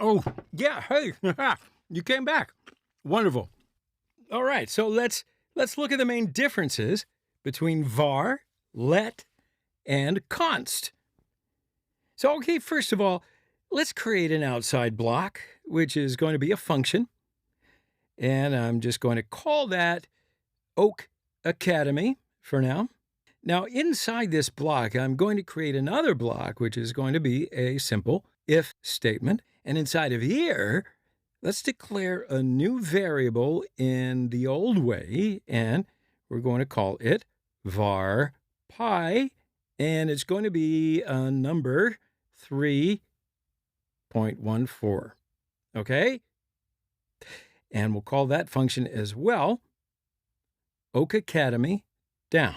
Oh, yeah. Hey, you came back. Wonderful. All right. So let's look at the main differences between var, let, and const. So, okay, first of all, let's create an outside block, which is going to be a function. And I'm just going to call that Oak Academy for now. Now, inside this block, I'm going to create another block, which is going to be a simple if statement. And inside of here, let's declare a new variable in the old way, and we're going to call it var pi, and it's going to be a number 3.14. Okay? And we'll call that function as well Oak Academy down.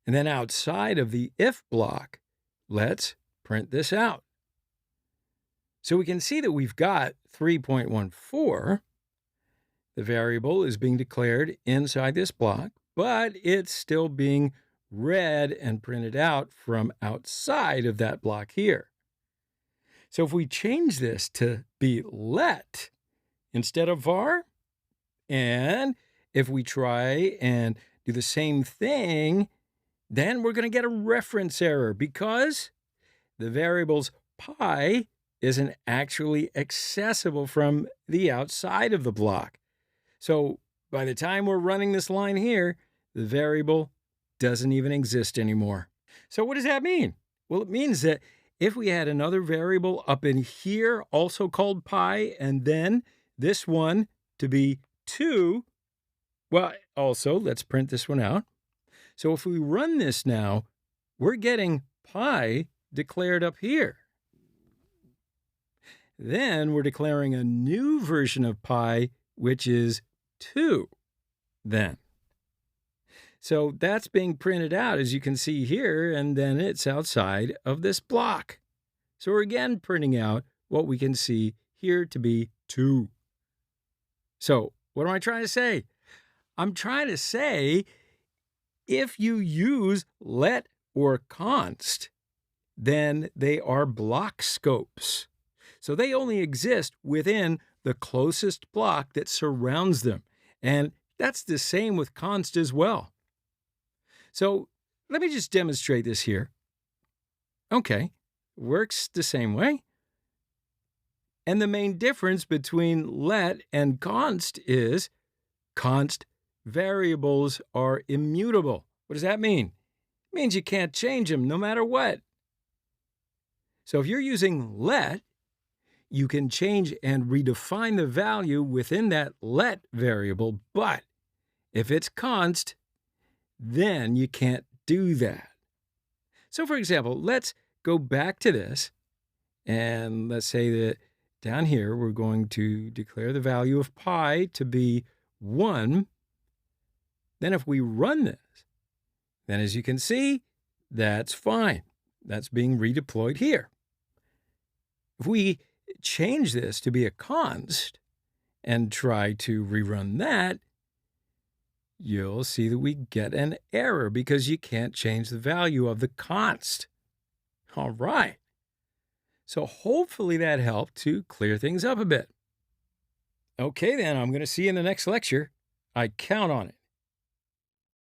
And then outside of the if block, let's print this out. So we can see that we've got 3.14. The variable is being declared inside this block, but it's still being read and printed out from outside of that block here. So if we change this to be let instead of var, and if we try and do the same thing, then we're going to get a reference error because the variable's pi isn't actually accessible from the outside of the block. So by the time we're running this line here, the variable doesn't even exist anymore. So what does that mean? Well, it means that if we had another variable up in here, also called pi, and then this one to be 2, well, also, let's print this one out. So if we run this now, we're getting pi declared up here. Then we're declaring a new version of pi, which is 2 then. So that's being printed out, as you can see here, and then it's outside of this block. So we're again printing out what we can see here to be 2. So what am I trying to say? I'm trying to say if you use let or const, then they are block scopes. So they only exist within the closest block that surrounds them. And that's the same with const as well. So let me just demonstrate this here. Okay, works the same way. And the main difference between let and const is const variables are immutable. What does that mean? It means you can't change them no matter what. So if you're using let, you can change and redefine the value within that let variable, but if it's const, then you can't do that. So for example, let's go back to this, and let's say that down here we're going to declare the value of pi to be 1. Then if we run this, then as you can see, that's fine. That's being redeployed here. If we change this to be a const and try to rerun that, you'll see that we get an error because you can't change the value of the const. All right. So hopefully that helped to clear things up a bit. Okay, then I'm going to see you in the next lecture. I count on it.